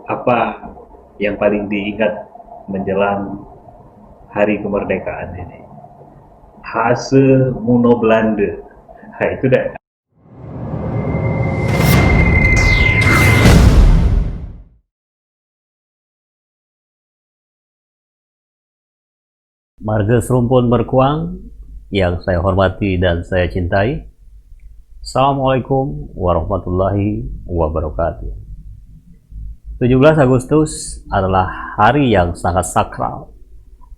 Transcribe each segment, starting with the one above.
Apa yang paling diingat menjelang hari kemerdekaan ini? Hase Muno Belanda. Nah, itu dah. Marga Serumpun Berkuang yang saya hormati dan saya cintai. Assalamualaikum warahmatullahi wabarakatuh. 17 Agustus adalah hari yang sangat sakral,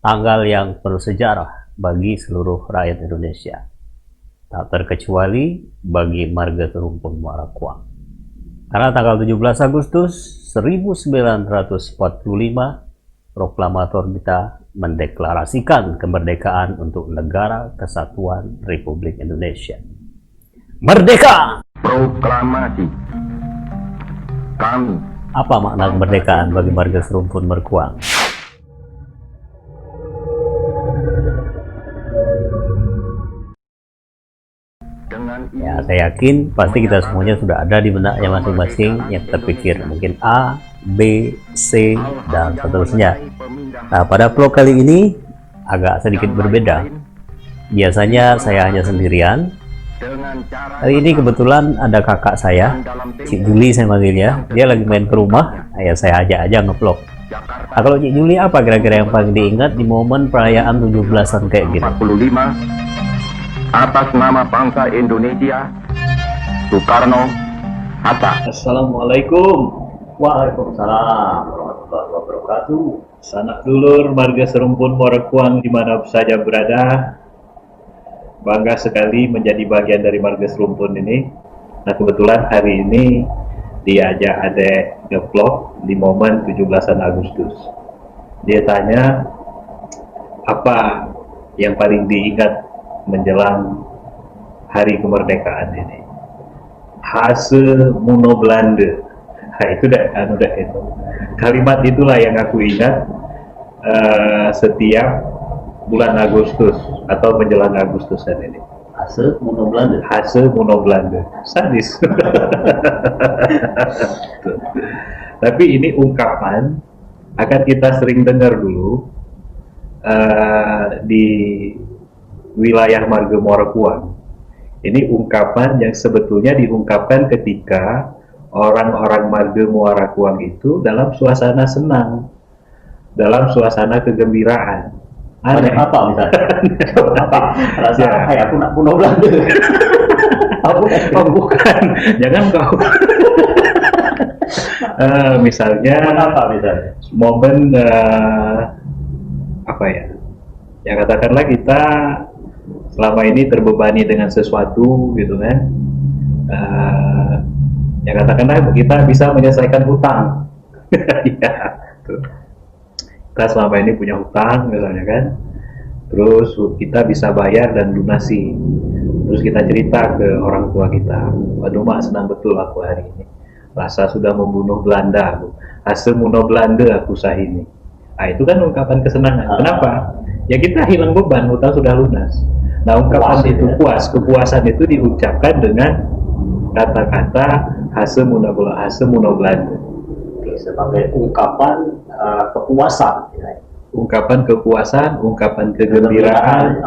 tanggal yang bersejarah bagi seluruh rakyat Indonesia, tak terkecuali bagi Marga Serumpun Muara Kuang. Karena tanggal 17 Agustus 1945, proklamator kita mendeklarasikan kemerdekaan untuk Negara Kesatuan Republik Indonesia. Merdeka! Proklamasi kami. Apa makna kemerdekaan bagi Marga Serumpun Berkuang? Ya, saya yakin pasti kita semuanya sudah ada di benaknya masing-masing yang terpikir, mungkin A, B, C, dan seterusnya. Nah, pada vlog kali ini agak sedikit berbeda. Biasanya saya hanya sendirian. Hari ini kebetulan ada kakak saya, Cik Juli saya manggilnya. Dia lagi main ke rumah, ya saya ajak aja ngevlog. Nah, kalau Cik Juli apa kira-kira yang paling diingat di momen perayaan 17-an kayak gini? 45 atas nama bangsa Indonesia, Soekarno-Hatta. Assalamualaikum. Waalaikumsalam warahmatullahi wabarakatuh. Sanak dulur Marga Serumpun Muara Kuang dimana saja berada. Bangga sekali menjadi bagian dari Marga Serumpun ini. Nah, kebetulan hari ini diajak adek nge-vlog di momen 17-an Agustus. Dia tanya, apa yang paling diingat menjelang hari kemerdekaan ini? Hase Muno Belanda. Nah, itu dah, itu. Kalimat itulah yang aku ingat setiap bulan Agustus atau menjelang Agustusan ini. Hase Muno Belanda. Hase Muno Belanda. Sadis. Tapi ini ungkapan akan kita sering dengar dulu di wilayah Marga Muara Kuang. Ini ungkapan yang sebetulnya diungkapkan ketika orang-orang Marga Muara Kuang itu dalam suasana senang, dalam suasana kegembiraan. Ada apa misalnya? Apa? Rasa Ya. kayak aku nak Muno Belanda. Aku Oh, bukan, jangan kau. Misalnya apa misalnya? momen apa ya? Ya katakanlah kita selama ini terbebani dengan sesuatu gitu kan. Ya katakanlah kita bisa menyelesaikan hutang. Ya, tuh. Kita selama ini punya hutang misalnya kan. Terus kita bisa bayar dan lunasi. Terus kita cerita ke orang tua kita, waduh mak senang betul aku hari ini. Rasa sudah membunuh Belanda aku. Hasil Muno Belanda aku sahini. Nah, itu kan ungkapan kesenangan. Kenapa? Ya kita hilang beban, hutang sudah lunas. Nah, ungkapan Puas, itu ya? puas, kepuasan itu diucapkan dengan kata-kata Hase Muno Belanda. Sebagai ungkapan kepuasan. Ungkapan kepuasan, ungkapan kegembiraan,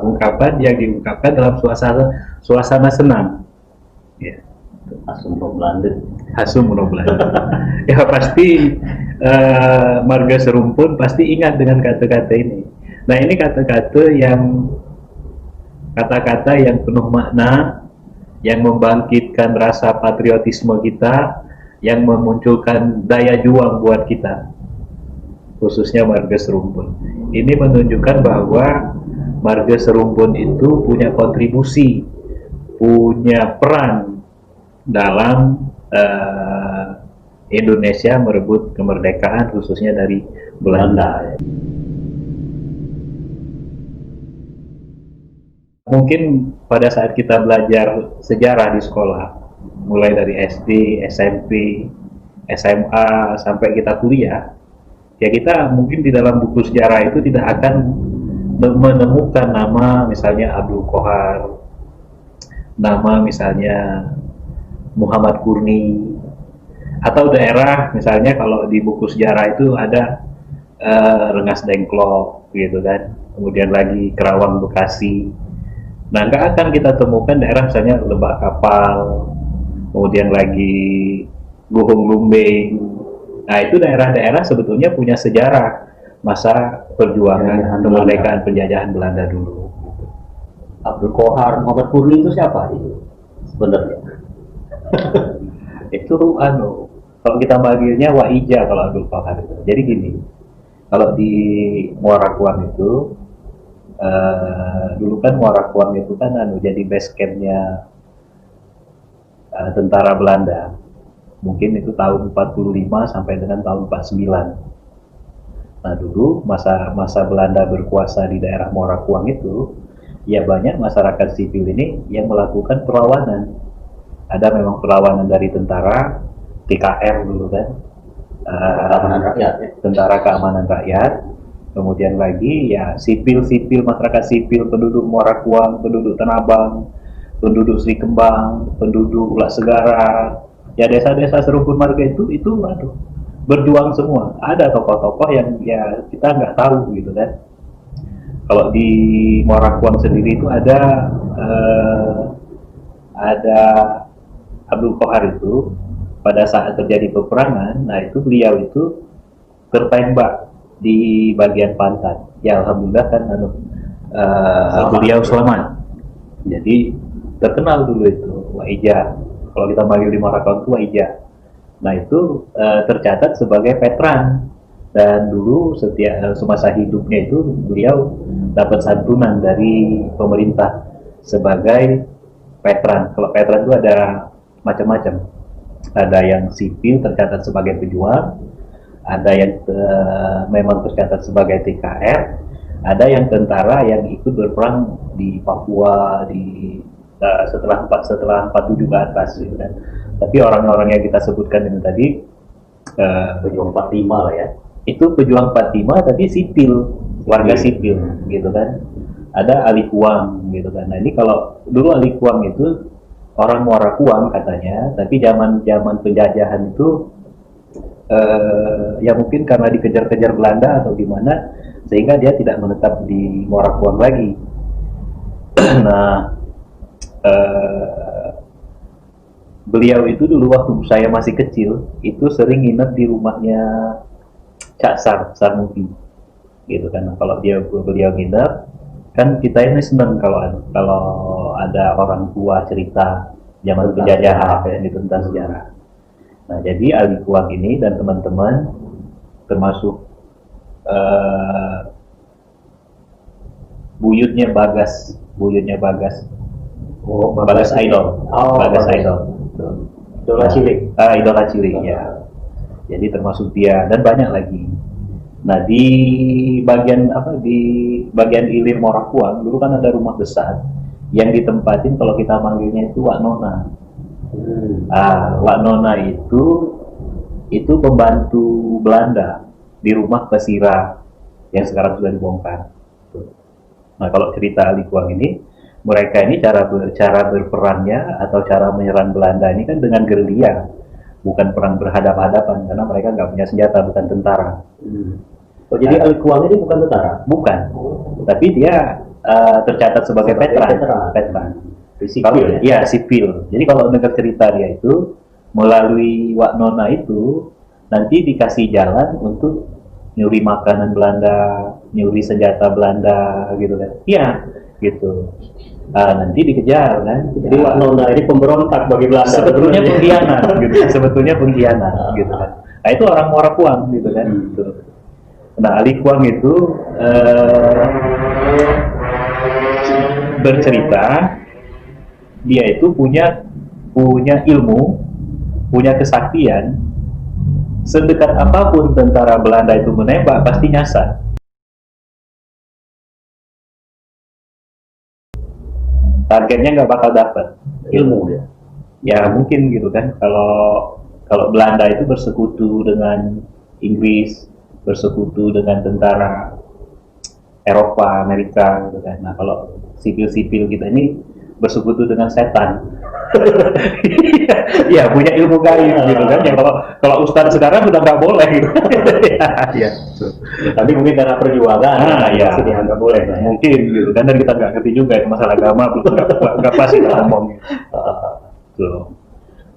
ungkapan yang diungkapkan dalam suasana senang. Ya. Hase Muno Belanda. Hase Muno Belanda. Ya pasti Marga Serumpun pasti ingat dengan kata-kata ini. Nah, ini kata-kata yang penuh makna, yang membangkitkan rasa patriotisme kita, yang memunculkan daya juang buat kita, khususnya Marga Serumpun. Ini menunjukkan bahwa Marga Serumpun itu punya kontribusi, punya peran dalam Indonesia merebut kemerdekaan khususnya dari Belanda. Mungkin pada saat kita belajar sejarah di sekolah, mulai dari SD, SMP, SMA, sampai kita kuliah, ya kita mungkin di dalam buku sejarah itu tidak akan menemukan nama misalnya Abdul Qohar, nama misalnya Muhammad Kurni, Atau daerah misalnya kalau di buku sejarah itu ada Rengas Dengklok gitu kan, kemudian lagi Kerawang Bekasi. Nah, nggak akan kita temukan daerah misalnya Lebak Kapal, kemudian lagi Guhung Lumbing. Nah, itu daerah-daerah sebetulnya punya sejarah masa perjuangan kemerdekaan penjajahan Belanda dulu. Abdul Qahar, Muhammad Purni itu siapa itu sebenarnya? Itu kalau kita manggilnya Waija kalau Abdul Qahar itu. Jadi gini, kalau di Muara Kuang itu dulu kan Muara Kuang itu kan jadi base campnya tentara Belanda. Mungkin itu tahun 45 sampai dengan tahun 49. Nah, dulu masa Belanda berkuasa di daerah Muara Kuang itu, ya banyak masyarakat sipil ini yang melakukan perlawanan. Ada memang perlawanan dari tentara, TKR dulu kan, Keamanan rakyat, ya. tentara keamanan rakyat. Kemudian lagi ya sipil masyarakat sipil, penduduk Muara Kuang, penduduk Tanabang, penduduk Sri Kembang, penduduk Ulak Segara, ya desa-desa serumpun marga itu berjuang semua. Ada tokoh-tokoh yang ya kita nggak tahu gitu kan. Kalau di Muara Kuang sendiri itu ada Abdul Qahar itu pada saat terjadi peperangan. Nah, itu beliau itu tertembak di bagian pantat. Ya alhamdulillah kan beliau selamat. Jadi terkenal dulu itu Waija. Kalau kita manggil di Muara Kuang itu Waija. Nah, itu tercatat sebagai veteran, dan dulu setiap semasa hidupnya itu beliau dapat santunan dari pemerintah sebagai veteran. Kalau veteran itu ada macam-macam. Ada yang sipil tercatat sebagai pejuang, ada yang memang tercatat sebagai TKR, ada yang tentara yang ikut berperang di Papua setelah 47 ke atas gitu kan. Tapi orang-orang yang kita sebutkan ini tadi Pejuang 45 lah ya. itu pejuang 45 tapi sipil, warga sipil gitu kan. Ada Ali Kuang gitu kan. Nah, ini kalau dulu Ali Kuang itu orang Muara Kuang katanya, tapi zaman penjajahan itu ya mungkin karena dikejar-kejar Belanda atau gimana, sehingga dia tidak menetap di Muara Kuang lagi. Nah, beliau itu dulu waktu saya masih kecil itu sering nginep di rumahnya Cak Sarmuti gitu kan. Nah, kalau beliau nginep kan kita ini senang kalau ada orang tua cerita zaman penjajahan itu tentang sejarah. Nah, jadi Ali Kuang ini dan teman-teman termasuk buyutnya Bagas Bagas Idol. Bagas Idol. Idola cilik. Idola cilik ya. Jadi termasuk dia dan banyak lagi. Nah, di bagian ilir Muara Kuang dulu kan ada rumah besar yang ditempatin kalau kita manggilnya itu Wak Nona. Wak Nona itu pembantu Belanda di rumah Pesira yang sekarang sudah dibongkar. Nah, kalau cerita Ali Kuang ini, mereka ini cara berperangnya atau cara menyerang Belanda ini kan dengan gerilya, bukan perang berhadapan-hadapan karena mereka nggak punya senjata, bukan tentara. Oh, jadi Ali Kuang ini bukan tentara? Bukan, tapi dia tercatat sebagai veteran. Sipil, ya sipil. Jadi kalau dengar cerita dia itu melalui Wak Nona itu nanti dikasih jalan untuk nyuri makanan Belanda, nyuri senjata Belanda gitu kan. Iya, gitu. Nanti dikejar kan. Jadi Wak Nona ini pemberontak bagi Belanda. Sebetulnya pengkhianat gitu. Sebetulnya pengkhianat gitu kan. Nah, itu orang Muara Kuang gitu kan. Gitu. Nah, Ali Kuang itu bercerita dia itu punya ilmu, punya kesaktian, sedekat apapun tentara Belanda itu menembak pasti nyasar. Targetnya nggak bakal dapat. Ilmu ya. Ya mungkin gitu kan. Kalau Belanda itu bersekutu dengan Inggris, bersekutu dengan tentara Eropa, Amerika gitu kan. Nah, kalau sipil-sipil kita ini bersekutu dengan setan. Iya, punya ilmu gaib gitu kan. Ya kalau ustadz sekarang udah nggak boleh gitu. Iya. Tapi mungkin karena perjuangan, Ya, nggak boleh. mungkin gitu kan. Dan kita nggak ngerti juga itu masalah agama, nggak pas kita ngomong.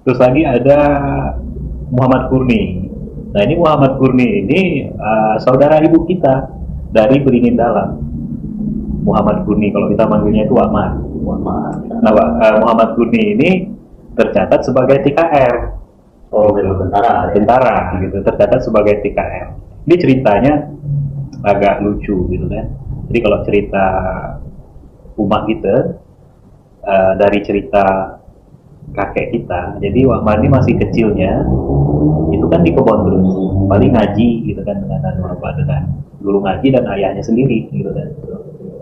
Terus lagi ada Muhammad Kurni. Nah ini Muhammad Kurni ini saudara ibu kita dari Beringin Dalam. Muhammad Kurni, kalau kita manggilnya itu Ahmad. Nah, Muhammad Kurni ini tercatat sebagai TKR. Oh, tentara. Tentara, gitu. Tercatat sebagai TKR. Ini ceritanya agak lucu, gitu kan. Jadi kalau cerita umat kita dari cerita kakek kita, jadi Muhammad ini masih kecilnya, itu kan di kebun terus, paling ngaji, gitu kan dengan guru ngaji dan ayahnya sendiri, gitu kan.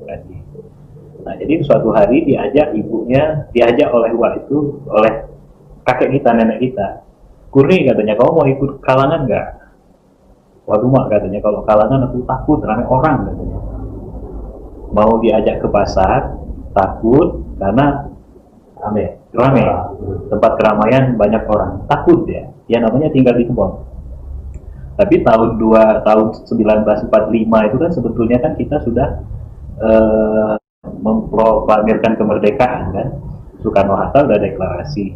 Ngaji. Nah, jadi suatu hari diajak oleh kakek kita, nenek kita. Kurni katanya, kamu mau ikut kalangan nggak? Waduh mak katanya, kalau kalangan aku takut, ramai orang katanya. Mau diajak ke pasar, takut karena rame, tempat keramaian banyak orang, takut dia. Ya namanya tinggal di kebun. Tapi tahun 1945 itu kan sebetulnya kan kita sudah memproklamirkan kemerdekaan kan. Soekarno-Hatta udah deklarasi,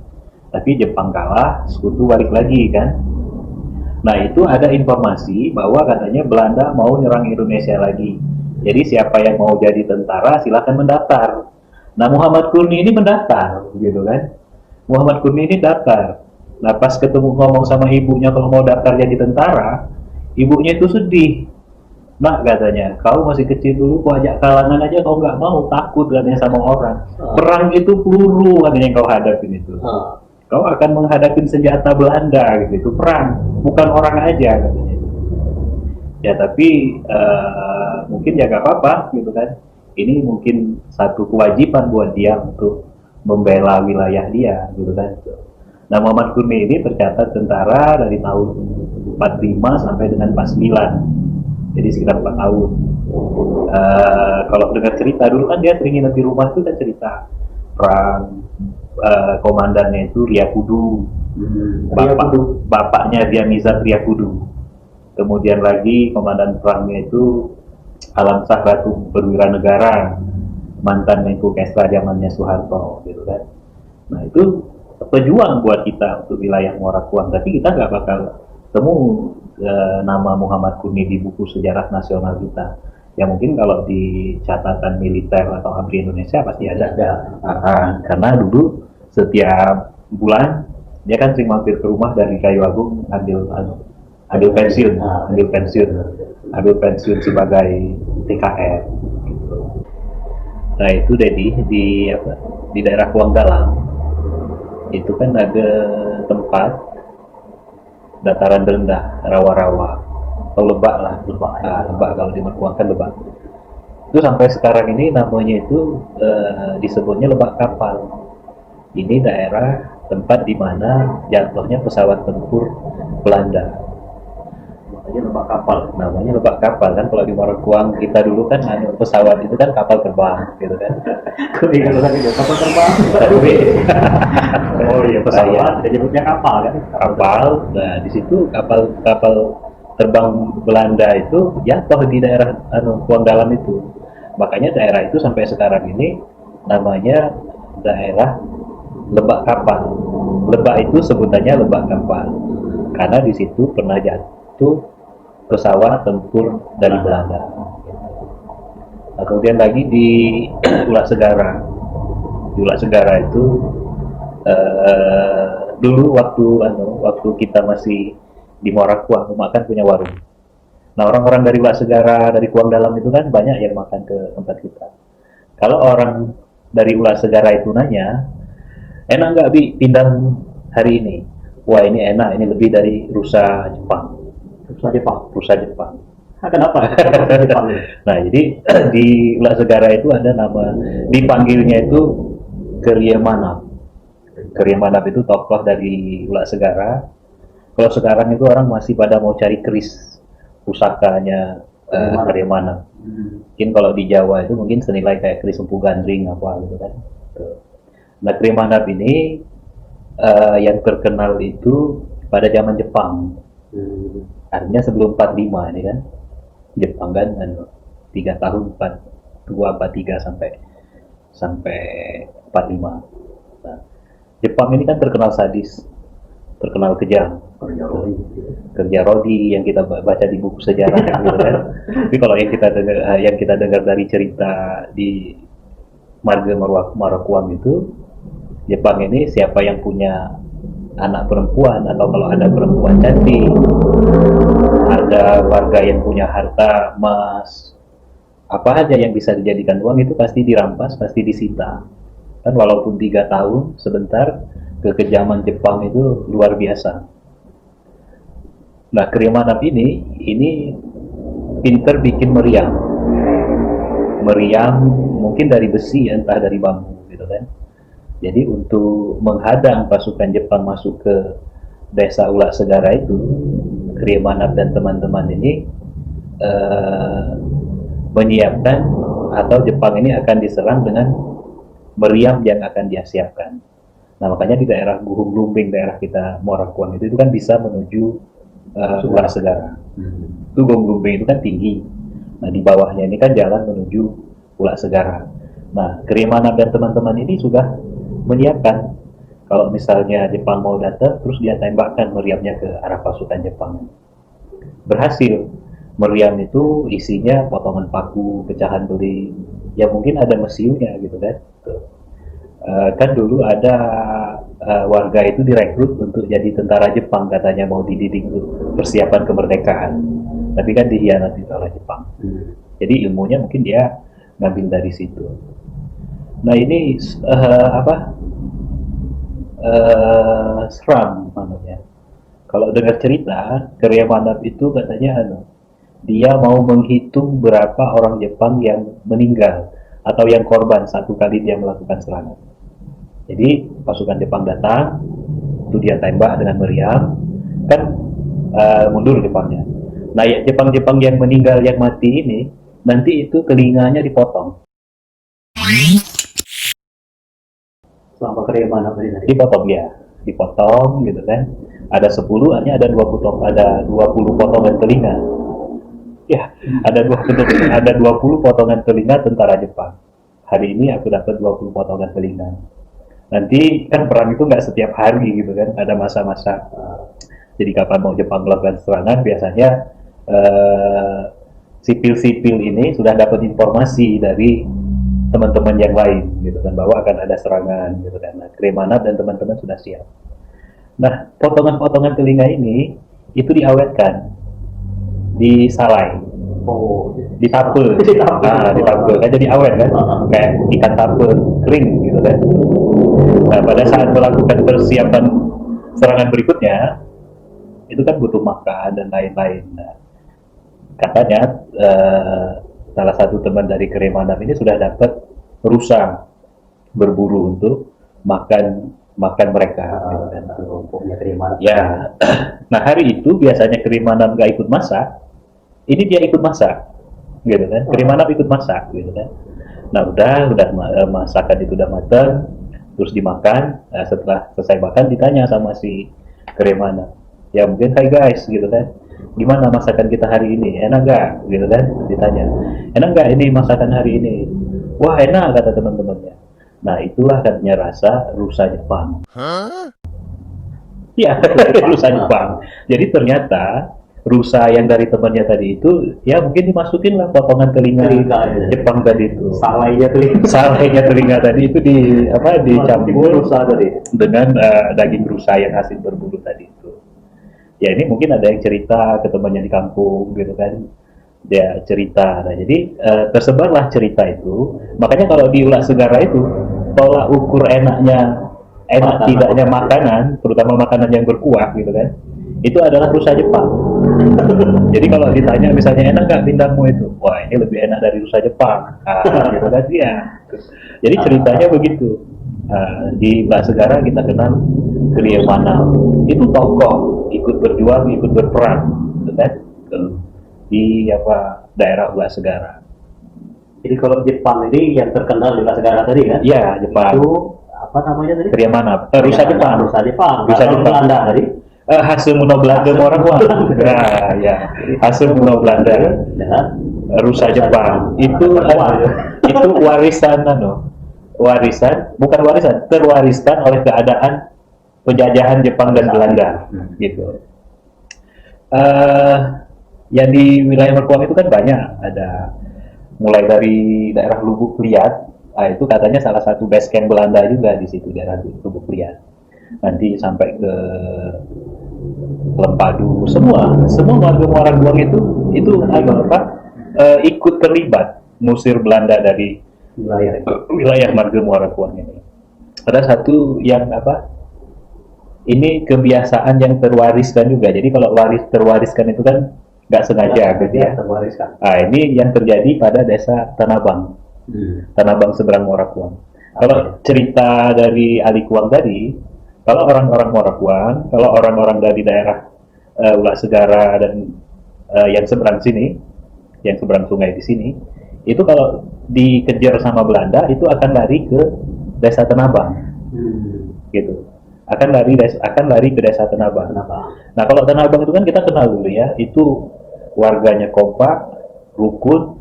tapi Jepang kalah, sekutu balik lagi kan. Nah itu ada informasi bahwa katanya Belanda mau nyerang Indonesia lagi, jadi siapa yang mau jadi tentara silahkan mendaftar. Nah Muhammad Kurni ini mendaftar gitu kan. Muhammad Kurni ini daftar. Nah pas ketemu ngomong sama ibunya kalau mau daftar jadi tentara, ibunya itu sedih. Nak katanya, kau masih kecil dulu, kau ajak kalangan aja kau nggak mau, takut katanya sama orang. Perang itu peluru katanya yang kau hadapin itu. Kau akan menghadapi senjata Belanda gitu, itu perang, bukan orang aja katanya. Ya tapi mungkin ya nggak apa-apa gitu kan. Ini mungkin satu kewajiban buat dia untuk membela wilayah dia gitu kan. Nah Muhammad Kurni ini tercatat tentara dari tahun 45 sampai dengan 49, jadi sekitar 4 tahun. Kalau dengar cerita dulu kan dia sering nginep di rumah itu kan cerita perang. Komandannya itu Riyakudu, bapaknya dia Mizat Riyakudu. Kemudian lagi komandan perangnya itu Alam Shah Ratu Perwira Negara, mantan Menko Kesra zamannya Soeharto gitu kan. Nah itu pejuang buat kita untuk wilayah Muara Kuang, tapi kita nggak bakal temu nama Muhammad Kurni di buku sejarah nasional kita. Ya mungkin kalau di catatan militer atau ABRI Indonesia pasti ada. Karena dulu setiap bulan dia kan sering mampir ke rumah dari Kayu Agung ambil pensiun sebagai TKR. Nah itu Dedi di daerah Kuang Dalam itu kan ada tempat dataran rendah, rawa-rawa atau lebak lah, lebak kalau di Merkuang kan lebak. Itu sampai sekarang ini namanya itu disebutnya Lebak Kapal. Ini daerah tempat di mana jatuhnya pesawat tempur Belanda. Namanya Lebak Kapal kan. Kalau di Merkuang kita dulu kan pesawat itu kan kapal terbang gitu kan. Kapal terbang. Oh iya, pesawat disebutnya kapal kan. Kapal. Nah di situ kapal terbang Belanda itu jatuh di daerah Kuang Dalam itu. Makanya daerah itu sampai sekarang ini namanya daerah Lebak Kapal. Lebak itu sebutannya Lebak Kapal karena di situ pernah jatuh pesawat tempur dari Belanda. Nah, kemudian lagi di Ulak Segara. Di Ulak Segara itu dulu waktu kita masih di Muara Kuang, makan punya warung. Nah orang-orang dari Ulak Segara, dari Kuang Dalam itu kan banyak yang makan ke tempat kita. Kalau orang dari Ulak Segara itu nanya, enak nggak Bi pindang hari ini? Wah ini enak, ini lebih dari rusa Jepang. Rusa Jepang. Kenapa? Nah jadi di Ulak Segara itu ada nama, dipanggilnya itu Keriemanap. Keriemanap itu tokoh dari Ulak Segara. Kalau sekarang itu orang masih pada mau cari keris pusakanya Keriemanap. Mungkin kalau di Jawa itu mungkin senilai kayak keris Empu Gandring apa gitu kan. Nah, Krimanap ini yang terkenal itu pada zaman Jepang. Artinya sebelum 45 ini kan. Jepang kan 3 tahun 42 43 sampai 45. Nah, Jepang ini kan terkenal sadis, terkenal kejam, kerja rodi yang kita baca di buku sejarah gitu kan. Tapi kalau yang kita dengar dari cerita di Marga Marakuang itu, Jepang ini siapa yang punya anak perempuan atau kalau ada perempuan cantik, ada warga yang punya harta emas, apa aja yang bisa dijadikan uang itu pasti dirampas, pasti disita. Kan walaupun 3 tahun sebentar, kekejaman Jepang itu luar biasa. Nah, Krimanap ini pinter bikin meriam. Meriam mungkin dari besi, entah dari bambu gitu kan. Jadi untuk menghadang pasukan Jepang masuk ke desa Ulak Segara itu, Krimanap dan teman-teman ini menyiapkan atau Jepang ini akan diserang dengan meriam yang akan dia siapkan. Nah, makanya di daerah Guhung Lumbing, daerah kita Morakuang itu kan bisa menuju Ulak Segara. Itu Guhung Lumbing itu kan tinggi. Nah, di bawahnya ini kan jalan menuju Ulak Segara. Nah, Krimanap dan teman-teman ini sudah menyiapkan kalau misalnya Jepang mau datang, terus dia tembakkan meriamnya ke arah pasukan Jepang. Berhasil. Meriam itu isinya potongan paku, pecahan beli, ya mungkin ada mesiunya gitu kan. Kan dulu ada warga itu direkrut untuk jadi tentara Jepang, katanya mau dididik untuk persiapan kemerdekaan, tapi kan dihianati oleh Jepang. Jadi ilmunya mungkin dia ngambil dari situ. Nah, ini seram namanya. Kalau dengar cerita, Krimanap itu katanya dia mau menghitung berapa orang Jepang yang meninggal atau yang korban satu kali dia melakukan serangan. Jadi pasukan Jepang datang, itu dia tembak dengan meriam, kan mundur Jepangnya. Nah, ya, Jepang-Jepang yang meninggal, yang mati ini, nanti itu telinganya dipotong. Selama Krimanap ini Dipotong ya, dipotong gitu kan. Ada 10, hanya ada 20 potongan telinga. Ya, ada 20 potongan telinga tentara Jepang. Hari ini aku dapat 20 potongan telinga. Nanti kan perang itu nggak setiap hari gitu kan, ada masa-masa. Jadi kapan mau Jepang melakukan serangan, biasanya sipil-sipil ini sudah dapat informasi dari teman-teman yang lain gitu kan, bahwa akan ada serangan gitu kan. Nah, Krimanap dan teman-teman sudah siap. Nah, potongan-potongan telinga ini itu diawetkan, disalai, ditapel, ditapel kan jadi awet kan, kayak ikan tapel kering gitu kan. Nah, pada saat melakukan persiapan serangan berikutnya, itu kan butuh makan dan lain-lain. Nah, katanya salah satu teman dari Krimanap ini sudah dapat rusa berburu untuk makan mereka. Gitu kan. Ya, nah hari itu biasanya Krimanap nggak ikut masak, ini dia ikut masak, gitu kan. Krimanap ikut masak, gitu kan. Nah, udah masakan itu udah matang, terus dimakan. Nah, setelah selesai makan ditanya sama si Krimanap, ya mungkin hai guys, gitu kan. Gimana masakan kita hari ini? Enak nggak? Gitu kan? Ditanya. Enak nggak ini masakan hari ini? Wah, enak, kata teman-temannya. Nah, itulah katanya rasa rusa Jepang. Iya, rusa Jepang. Jadi ternyata rusa yang dari temannya tadi itu, ya mungkin dimasukin lah potongan telinga Jepang tadi itu. Salainya telinga tadi itu dicampur rusa tadi dengan daging rusa yang hasil berburu tadi itu. Ya, ini mungkin ada yang cerita ke temannya di kampung gitu kan, dia cerita. Nah, jadi tersebarlah cerita itu. Makanya kalau di Ulak Segara itu tolak ukur enak tidaknya makanan, terutama makanan yang berkuah gitu kan, itu adalah rusa Jepang. Jadi kalau ditanya misalnya enak nggak pindangmu itu, wah ini lebih enak dari rusa Jepang, gitu kan dia. Jadi ceritanya begitu. Di Ulak Segara kita kenal Krimanap, itu tokoh ikut berjuang, ikut berperang, gitu kan, di daerah Ulak Segara. Jadi kalau Jepang ini yang terkenal di Ulak Segara tadi kan? Iya, Jepang. Itu apa namanya tadi? Priamana, Rusa Jepang. Rusa Jepang. Rusa Jepang. Belanda tadi. Hasil Muno Belanda orang Nah, ya. Hasil Muno Belanda. Rusa Jepang. Itu warisan bukan warisan, terwariskan oleh keadaan penjajahan Jepang dan Belanda gitu. Yang di wilayah Merkuang itu kan banyak, ada mulai dari daerah Lubuk Liat, itu katanya salah satu base camp Belanda juga di situ, daerah Lubuk Liat. Nanti sampai ke Lempadu, semua warga Muara Guang itu ikut terlibat ngusir Belanda dari wilayah marga Muara Guang ini. Ada satu yang ini kebiasaan yang terwariskan juga. Jadi kalau terwariskan itu kan nggak sengaja gitu ya. Terwariskan. Nah, ini yang terjadi pada desa Tanabang. Tanabang seberang Muara Guang. Kalau cerita dari Ali Kuang tadi, kalau orang-orang Muara Guang, kalau orang-orang dari daerah Ula Segara dan yang seberang sini, yang seberang sungai di sini, itu kalau dikejar sama Belanda itu akan lari ke desa Tanabang. Gitu. Akan lari ke desa Tanabang. Nah, kalau Tanabang itu kan kita kenal dulu ya, itu warganya kompak, rukun.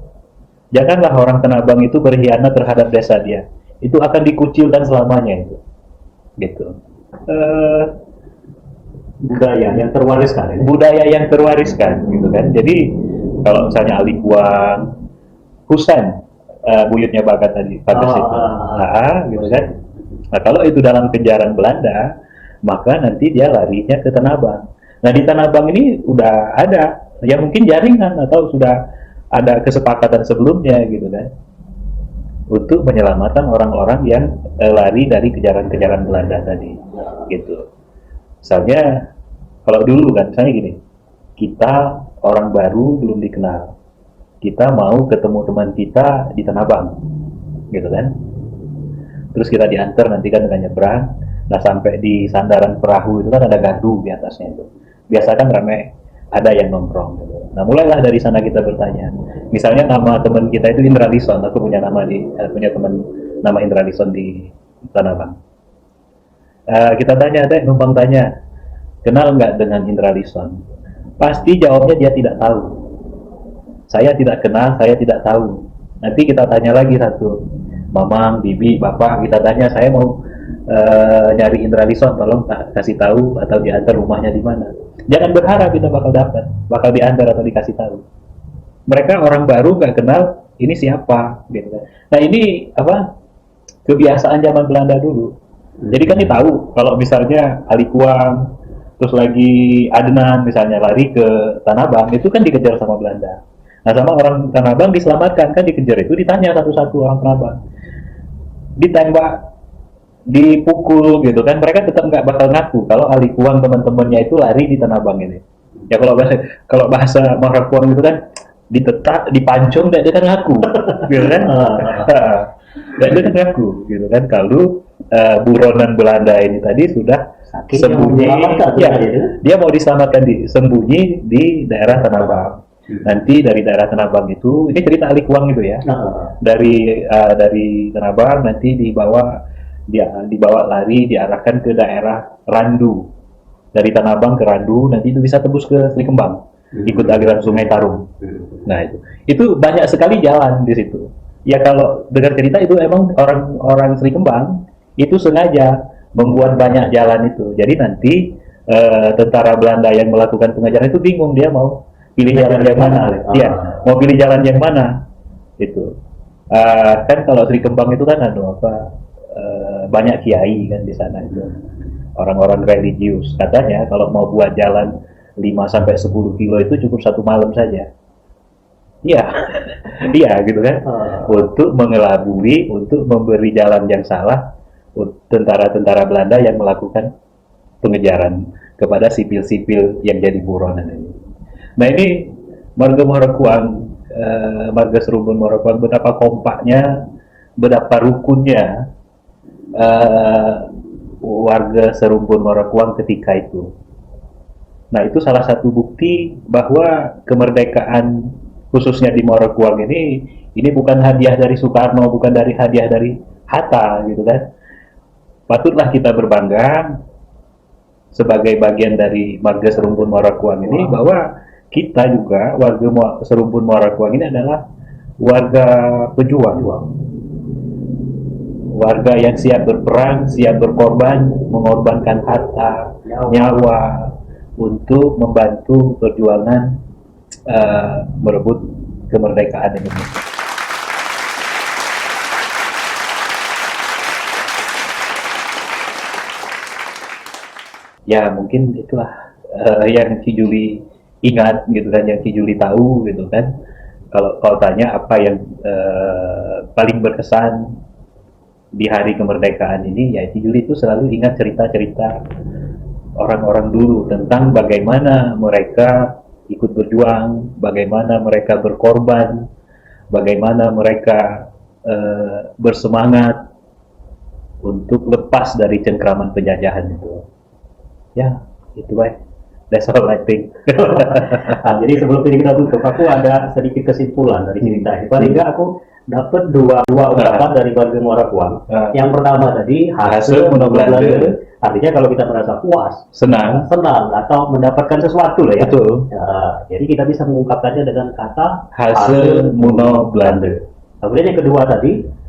Janganlah orang Tanabang itu berkhianat terhadap desa dia. Itu akan dikucilkan selamanya itu. Gitu. Budaya yang terwariskan. Budaya yang terwariskan gitu kan. Jadi kalau misalnya Ali Kuang, Husain, buyutnya Bagas tadi, Bagas itu. Gitu kan. Nah, kalau itu dalam penjaran Belanda, maka nanti dia larinya ke Tanabang. Nah, di Tanabang ini udah ada, ya mungkin jaringan atau sudah ada kesepakatan sebelumnya gitu kan, untuk menyelamatkan orang-orang yang lari dari kejaran-kejaran Belanda tadi, gitu. Misalnya, kalau dulu kan, misalnya gini, kita orang baru belum dikenal, kita mau ketemu teman kita di Tanabang, gitu kan. Terus kita diantar nanti kan dengan nyebrang. Nah, sampai di sandaran perahu itu kan ada gardu di atasnya itu. Biasa kan ramai, ada yang nongkrong gitu. Nah, mulailah dari sana kita bertanya. Misalnya nama teman kita itu Indra Lison. Aku punya teman nama Indra Lison di Tanabang. Kita tanya, numpang tanya, kenal nggak dengan Indra Lison? Pasti jawabnya dia tidak tahu. Saya tidak kenal, saya tidak tahu. Nanti kita tanya lagi satu. Mamang, bibi, bapak, kita tanya, saya mau nyari Indra Lison, tolong kasih tahu atau diantar rumahnya di mana. Jangan berharap kita bakal diantar atau dikasih tahu. Mereka orang baru nggak kenal ini siapa, gitu kan. Nah, ini kebiasaan zaman Belanda dulu. Jadi kan tahu kalau misalnya Ali Kuang, terus lagi Adnan misalnya lari ke Tanabang, itu kan dikejar sama Belanda. Nah, sama orang Tanabang diselamatkan, kan dikejar itu ditanya satu-satu orang Tanabang. Ditembak, dipukul gitu kan, mereka tetap nggak bakal ngaku kalau Ali Kuang teman-temannya itu lari di Tanabang ini. Ya kalau bahasa Muara Kuang itu kan ditetak, dipancung, dia kan ngaku, gitu kan? Dia kan ngaku, gitu kan? Kalau buronan Belanda ini tadi sudah sembunyi, dia mau diselamatkan sembunyi di daerah Tanabang. Nanti dari daerah Tanabang itu, ini cerita Ali Kuang itu ya, dari Tanabang nanti dibawa lari, diarahkan ke daerah Randu. Dari Tanabang ke Randu, nanti itu bisa tembus ke Sri Kembang, ikut aliran Sungai Tarum. Nah, itu banyak sekali jalan di situ. Ya, kalau dengar cerita itu emang orang Sri Kembang itu sengaja membuat banyak jalan itu. Jadi nanti tentara Belanda yang melakukan pengejaran itu bingung, dia mau pilih jalan yang mana. Iya, mau pilih jalan yang mana itu. Kan kalau Sri Kembang itu kan banyak kiai kan di sana itu. Orang-orang religius. Katanya kalau mau buat jalan 5-10 kilo itu cukup 1 malam saja. Iya. Iya gitu kan. Untuk mengelabui, untuk memberi jalan yang salah tentara-tentara Belanda yang melakukan pengejaran kepada sipil-sipil yang jadi buronan ini. Nah, ini marga Muara Kuang, marga Serumbun Muara Kuang, betapa kompaknya, betapa rukunnya warga Serumbun Muara Kuang ketika itu. Nah, itu salah satu bukti bahwa kemerdekaan khususnya di Muara Kuang ini bukan hadiah dari Soekarno, bukan hadiah dari Hatta gitu kan. patutlah kita berbangga sebagai bagian dari marga Serumpun Muara Kuang ini, bahwa kita juga warga Serumpun Muara Kuang ini adalah warga pejuang, warga yang siap berperang, siap berkorban, mengorbankan harta, nyawa untuk membantu perjuangan merebut kemerdekaan Indonesia. Ya mungkin itulah yang Ki Juli ingat gitu kan, yang Ki Juli tahu gitu kan. Kalau tanya apa yang paling berkesan di hari kemerdekaan ini, ya Ki Juli itu selalu ingat cerita-cerita orang-orang dulu tentang bagaimana mereka ikut berjuang, bagaimana mereka berkorban, bagaimana mereka bersemangat untuk lepas dari cengkraman penjajahan itu. Ya, itu baik. That's all I think. Nah, jadi sebelum ini kita tutup, aku ada sedikit kesimpulan dari cerita ini. Paling nggak aku dapat dua ungkapan dari warga Muara Kuang. Yang pertama tadi, hasil Belanda. Artinya kalau kita merasa puas, senang, atau mendapatkan sesuatu lah ya. betul. Ya, jadi kita bisa mengungkapkannya dengan kata Hasil Muno Belanda. Kemudian yang kedua tadi,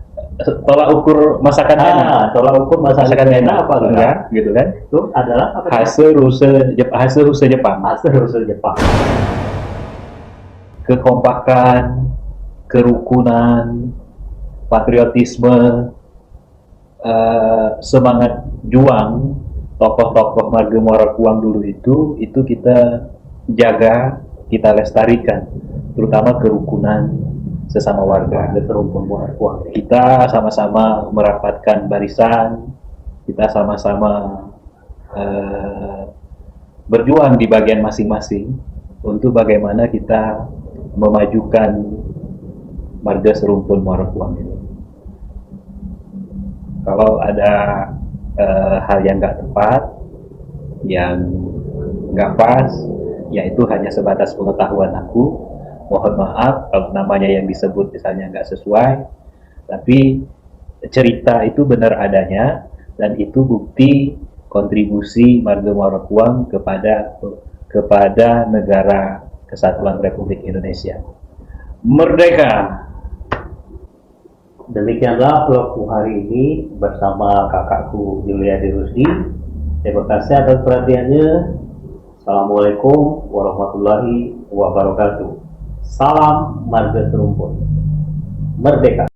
Tolak ukur masakan enak. tolak ukur masakan enak apa enggak? Gitu kan? Itu adalah apa? Hasil Rusa Jepang. Hasil Rusa Jepang. Kekompakan, kerukunan, patriotisme, semangat juang tokoh-tokoh marga Muara Kuang dulu itu kita jaga, kita lestarikan, terutama kerukunan sesama warga Serumpun Muara Kuang. kita sama-sama merapatkan barisan, kita sama-sama berjuang di bagian masing-masing untuk bagaimana kita memajukan marga Serumpun Muara Kuang ini. Kalau ada hal yang nggak tepat, yang nggak pas, ya itu hanya sebatas pengetahuan aku. Mohon maaf kalau namanya yang disebut misalnya nggak sesuai, tapi cerita itu benar adanya dan itu bukti kontribusi marga Muara Kuang kepada negara Kesatuan Republik Indonesia. Merdeka! Demikianlah vlogku hari ini bersama kakakku Juliadi Rusdi. Terima kasih atas perhatiannya. Assalamualaikum warahmatullahi wabarakatuh. Salam marga Serumpun. Merdeka!